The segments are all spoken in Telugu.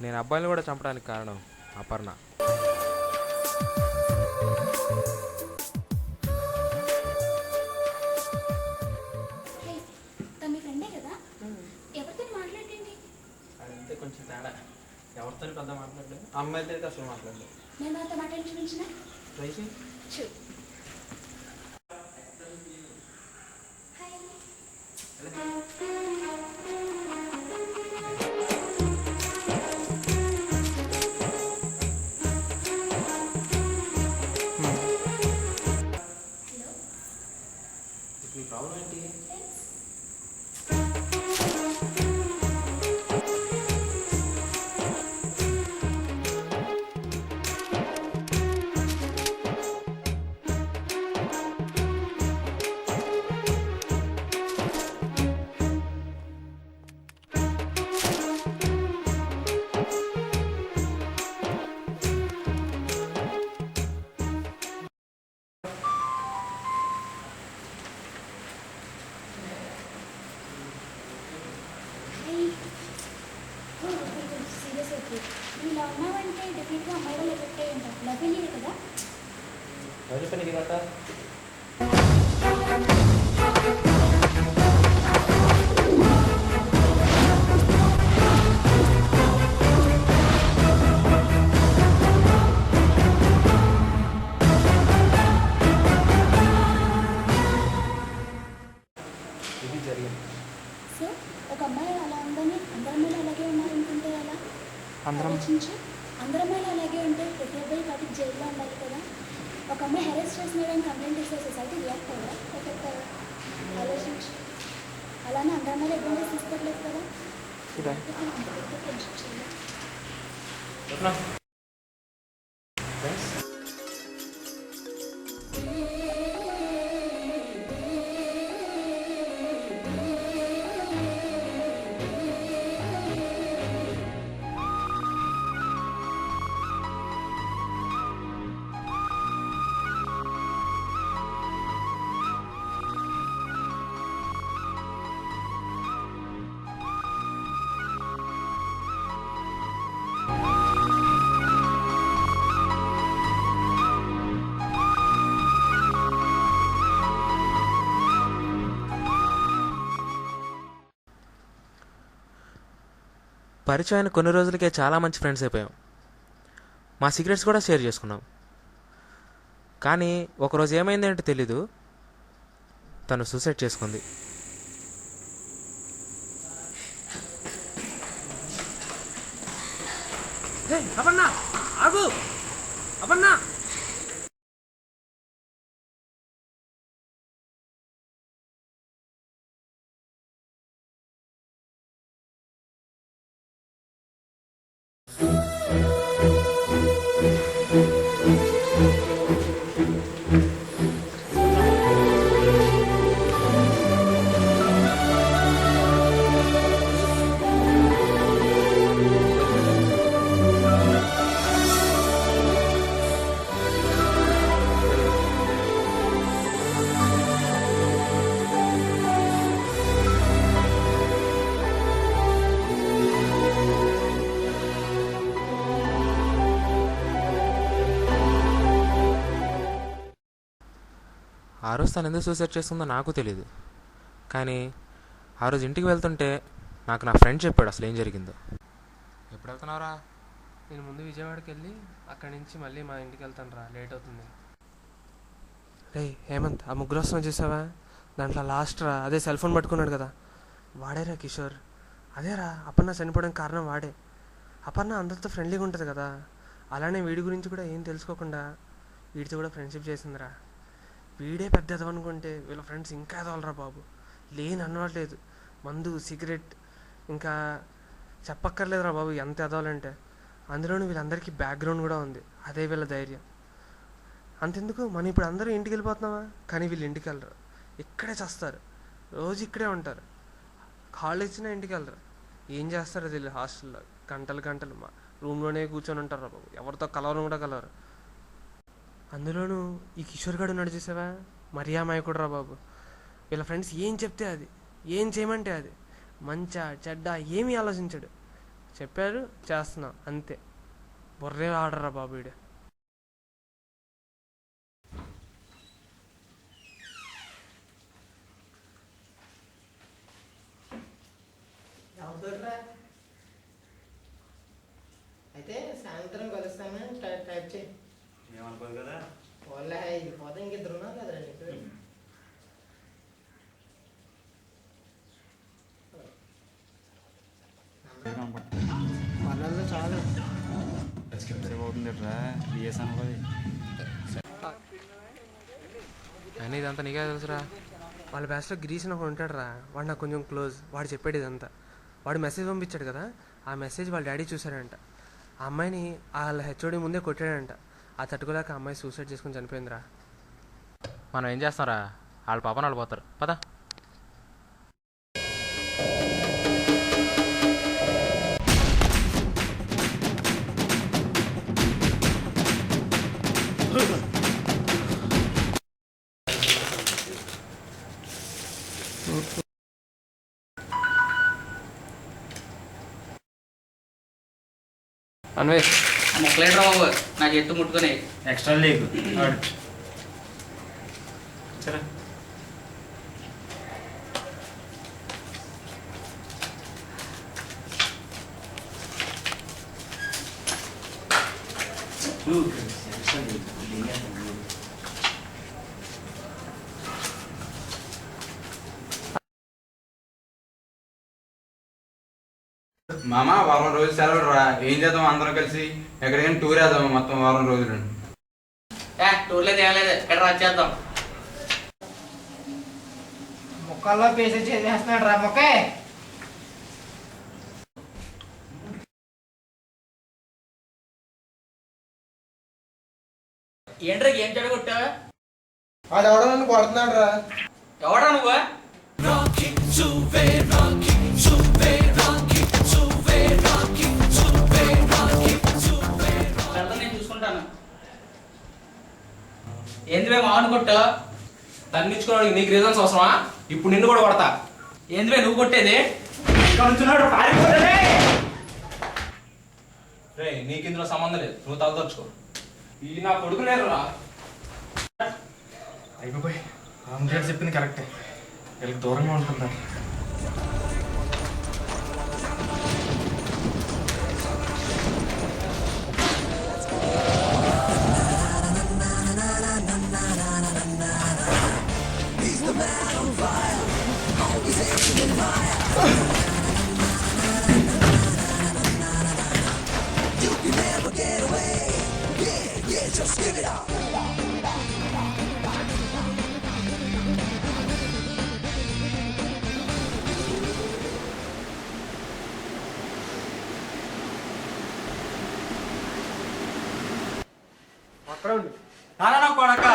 నేను అబ్బాయిని కూడా చంపడానికి కారణం అపర్ణ. అదంతే కొంచెం తేడా. ఎవరితో పెద్ద మాట్లాడలేదు, అమ్మాయితో అయితే అసలు మాట్లాడలేదు. నేను నాతో మాట్లాడించిన ట్రై చేయి. మీ ప్రాబ్లం ఏంటి? సీరియస్ అయితే నువ్వు ఇలా ఉన్నావంటే డెఫినెట్గా అమ్మాయి వాళ్ళు ఎఫెక్ట్ అయ్యి ఉంటావు. లవ్ లేదు కదా. ఎవరి పని ఇది కట్ట? ఇది జరిగింది. సో ఒక అమ్మాయి అలా ఉందని అందరు అమ్మాయిలు అలాగే ఉన్నారనుకుంటే అలా ఆలోచించి అందరు అమ్మాయిలు అలాగే ఉంటే ప్రతి అబ్బాయి వాటికి జైల్లో ఉండాలి కదా. ఒక అమ్మాయి హెరాస్ చేస్తున్నారని కంప్లైంట్ ఇస్తే సొసైటీ రియాక్ట్ అవ్వదా? ఎఫెక్ట్ అవ్వదా? ఆలోచించి అలానే అందరు అమ్మాయిలు అడ్వాంటేజ్ తీసుకోవట్లేదు కదా. ఫ్రెండ్షిప్ చేయాలి. పరిచయం అయిన కొన్ని రోజులకే చాలా మంచి ఫ్రెండ్స్ అయిపోయాం. మా సీక్రెట్స్ కూడా షేర్ చేసుకున్నాం. కానీ ఒకరోజు ఏమైంది అంటే తెలీదు, తను సూసైడ్ చేసుకుంది. అపర్ణ ఆగు! అపర్ణ! ఆ రోజు తను ఎందుకు సూసైడ్ చేసుకుందో నాకు తెలియదు. కానీ ఆ రోజు ఇంటికి వెళ్తుంటే నాకు నా ఫ్రెండ్ చెప్పాడు అసలు ఏం జరిగిందో. ఎప్పుడు వెళ్తున్నావురా? నేను ముందు విజయవాడకి వెళ్ళి అక్కడి నుంచి మళ్ళీ మా ఇంటికి వెళ్తాను రా, లేట్ అవుతుంది. రే హేమంత్, ఆ ముగ్గురు వస్తున్నా చూసావా? దాంట్లో లాస్ట్ రా, అదే సెల్ ఫోన్ పట్టుకున్నాడు కదా, వాడేరా కిషోర్. అదేరా అపర్ణ చనిపోవడానికి కారణం వాడే. అపర్ణ అందరితో ఫ్రెండ్లీగా ఉంటుంది కదా, అలానే వీడి గురించి కూడా ఏం తెలుసుకోకుండా వీడితో కూడా ఫ్రెండ్షిప్ చేసిందిరా. వీడే పెద్ద ఎదవనుకుంటే వీళ్ళ ఫ్రెండ్స్ ఇంకా ఎదవలరా బాబు. లేని అన్నట్లేదు, మందు సిగరెట్ ఇంకా చెప్పక్కర్లేదురా బాబు ఎంత ఎదవాలంటే. అందులోనూ వీళ్ళందరికీ బ్యాక్గ్రౌండ్ కూడా ఉంది, అదే వీళ్ళ ధైర్యం. అంతెందుకు, మనం ఇప్పుడు అందరూ ఇంటికి వెళ్ళిపోతున్నామా, కానీ వీళ్ళు ఇంటికి వెళ్ళరు, ఇక్కడే చేస్తారు, రోజు ఇక్కడే ఉంటారు. కాళ్ళు ఇచ్చినా ఇంటికి వెళ్ళరు. ఏం చేస్తారో తెలియదు, హాస్టల్లో గంటలు గంటలు మా రూమ్లోనే కూర్చొని ఉంటారు బాబు, ఎవరితో కలవరం కూడా కలవరు. అందులోనూ ఈ కిషోర్ గారు ఉన్నాడు చూసావా, మరీ అమాయకుడు రా బాబు. వీళ్ళ ఫ్రెండ్స్ ఏం చెప్తే అది, ఏం చేయమంటే అది, మంచా చెడ్డ ఏమీ ఆలోచించాడు. చెప్పారు చేస్తున్నాం అంతే. బుర్రే ఆడరా బాబు వీడు. అయితే సాయంత్రం కలుస్తాను టైప్ చేయి. ఏమనుకోదు కదా. వాళ్ళ ఇది పోతే ఇంకిద్దరు ఉన్నారు కదండి. వాళ్ళల్లో చాలు అయినా ఇదంతా నీకే తెలుసురా. వాళ్ళ బ్యాచ్లో గిరీష్ అని ఒకడు ఉంటాడు రా, వాడు నాకు కొంచెం క్లోజ్. వాడు చెప్పాడు ఇదంతా. వాడు మెసేజ్ పంపించాడు కదా, ఆ మెసేజ్ వాళ్ళ డాడీ చూశాడంట. ఆ అమ్మాయిని వాళ్ళ హెచ్ఓడి ముందే కొట్టాడంట. ఆ తట్టుకోలేక ఆ అమ్మాయి సూసైడ్ చేసుకుని చనిపోయిందిరా. మనం ఏం చేస్తాంరా, వాళ్ళ పాపన వాళ్ళు పోతారు పదా. అన్వేష్ మొక్కలేట్రా బాబు, నాకు ఎత్తు ముట్టుకుని. ఎక్స్ట్రా లీగ్ సరే. మామ వారం రోజులు సెలవు రా. ఏం చేద్దాం అందరం కలిసి ఎక్కడికైనా టూర్ వేద్దాం మొత్తం వారం రోజులు. టూర్లేదు ఏం లేదు, ఇక్కడ రాచేద్దాం. ముక్కల్లో పేసి చేసేస్తున్నాడు రా మొక్కే. ఏంట్రా ఏం చెడగొట్టావా? వాడు ఎవడో నన్ను కొడుతున్నాడు రా. ఎవడా నువ్వు? నేను చూసుకుంటాను. ఏంది మేము మామూలు కొట్టా? తన్నించుకోవడానికి నీకు రీజన్స్ అవసరమా? ఇప్పుడు నిన్ను కూడా కొడతా. ఏంది నువ్వు కొట్టేది? రే నీకు ఇందులో సంబంధం లేదు, నువ్వు తలదొచ్చుకో. ఈ నా కొడుకు లేరు రా. అయిపోయి రామజేడ్ చెప్పింది కరెక్టే, వీళ్ళకి దూరంగా ఉంటున్నారు. అక్కడ ఉండు. నానా కొడక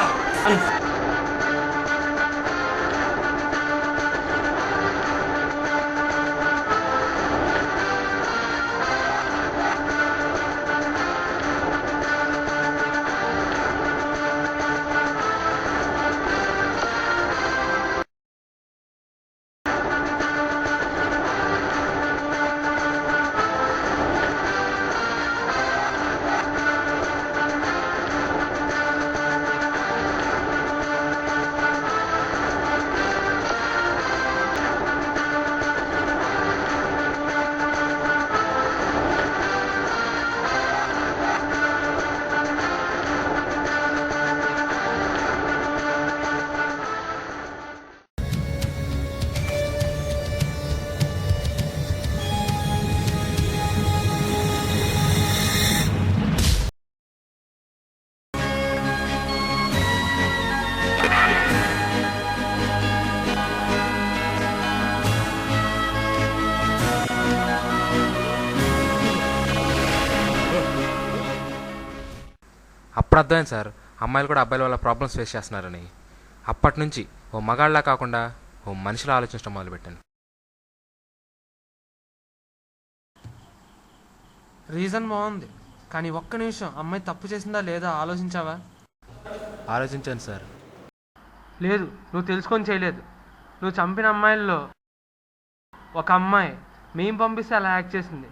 అప్పుడు అర్థమైంది సార్, అమ్మాయిలు కూడా అబ్బాయిల వల్ల ప్రాబ్లమ్స్ ఫేస్ చేస్తున్నారని. అప్పటి నుంచి ఓ మగాళ్ళలా కాకుండా ఓ మనిషిలా ఆలోచించడం మొదలుపెట్టాను. రీజన్ బాగుంది, కానీ ఒక్క నిమిషం అమ్మాయి తప్పు చేసిందా లేదా ఆలోచించావా? ఆలోచించాను సార్. లేదు, నువ్వు తెలుసుకొని చేయలేదు. నువ్వు చంపిన అమ్మాయిల్లో ఒక అమ్మాయి మేము పంపిస్తే అలా యాక్ట్ చేసింది.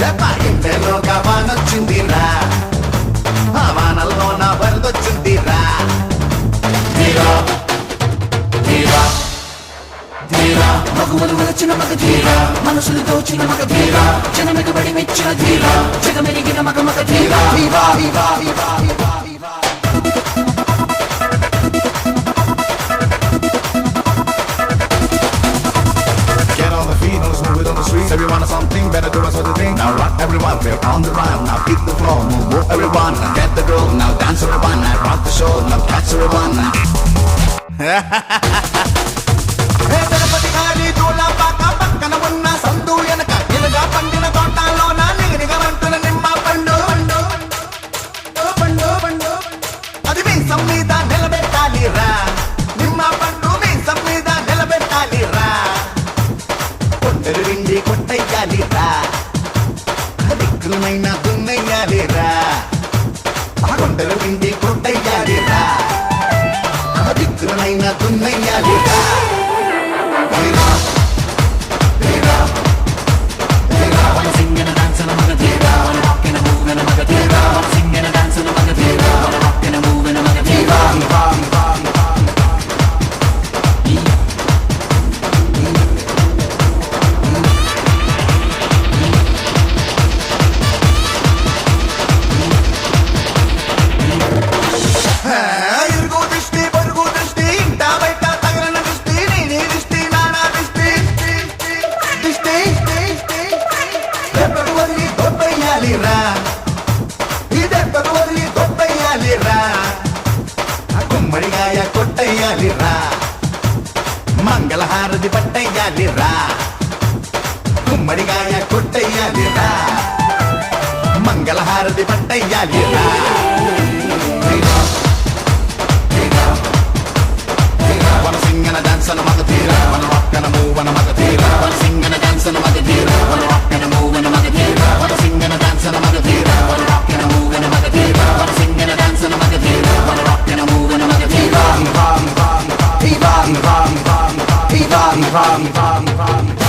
చెప్ప ఇంటలోగా వానొచ్చిందిరా, ఆ వానల్లో నా వరదొచ్చిందిరా. ధీరా ధీరా ధీరా, మగువలు వలచిన మగ ధీరా, మనసులు దోచిన మగ ధీరా, జనమెగబడి మెచ్చిన ధీరా, జగమెరిగిన మగ మగ ధీరా. ధీరా ధీరా ధీరా ధీరా ధీరా. Get on the feet, no smooth on the streets. Everyone has something better, do us other thing. Now rock everyone, we're on the run. Now beat the floor, move everyone. Get the groove, now dance everyone. Now rock the show, now catch everyone. Tirupati గారి దూలపాక పక్కన ఉన్న సందు ఎనక ఎలుగా పండిన తోటలో నా నిగనిగమంటున్న నిమ్మ పండు పండు పండు అది మీసం మీద నిలబెట్టాలిరా, నిమ్మ పండు మీసం మీద నిలబెట్టాలిరా. కొట్టెలు విండి కొట్టయ్యాలిరా, దిక్కులమైన దున్నయ్యాలిరా. ఆ కొండలు విండి కొట్టయ్యాలిరా, దిక్కులమైన దున్నయ్యాలిరా. ధీరా ధీరా ధీరా, wanna sing and dance and mega ధీరా, wanna rock and move and mega ధీరా, wanna sing and dance and mega ధీరా, wanna rock and move and mega ధీరా. ఇరుగు దృష్టి పొరుగు దృష్టి ఇంట బయట తగలన దృష్టి నీ దృష్టి నానా దృష్టి దృష్టి దెబ్బకు వదిలి దొబ్బయ్యాలిరా, ఈ దెబ్బకు వదిలి దొబ్బయ్యాలిరా. గుమ్మడిగాయ కొట్టయ్యాలిరా, మంగళహారతి పట్టయ్యాలిరా. గుమ్మడిగాయ కొట్టయ్యాలిరా, మంగళహారతి పట్టయ్యాలిరా. Wanna sing and dance and mega ధీరా, wanna rock and move and mega ధీరా, wanna sing and dance and mega ధీరా, wanna rock and move and mega ధీరా, wanna sing and dance and mega ధీరా, wanna rock and move and mega ధీరా, wanna sing and dance and mega ధీరా, wanna rock and move and mega ధీరా. ధీరా ధీరా ధీరా ధీరా ధీరా ధీరా ధీరా.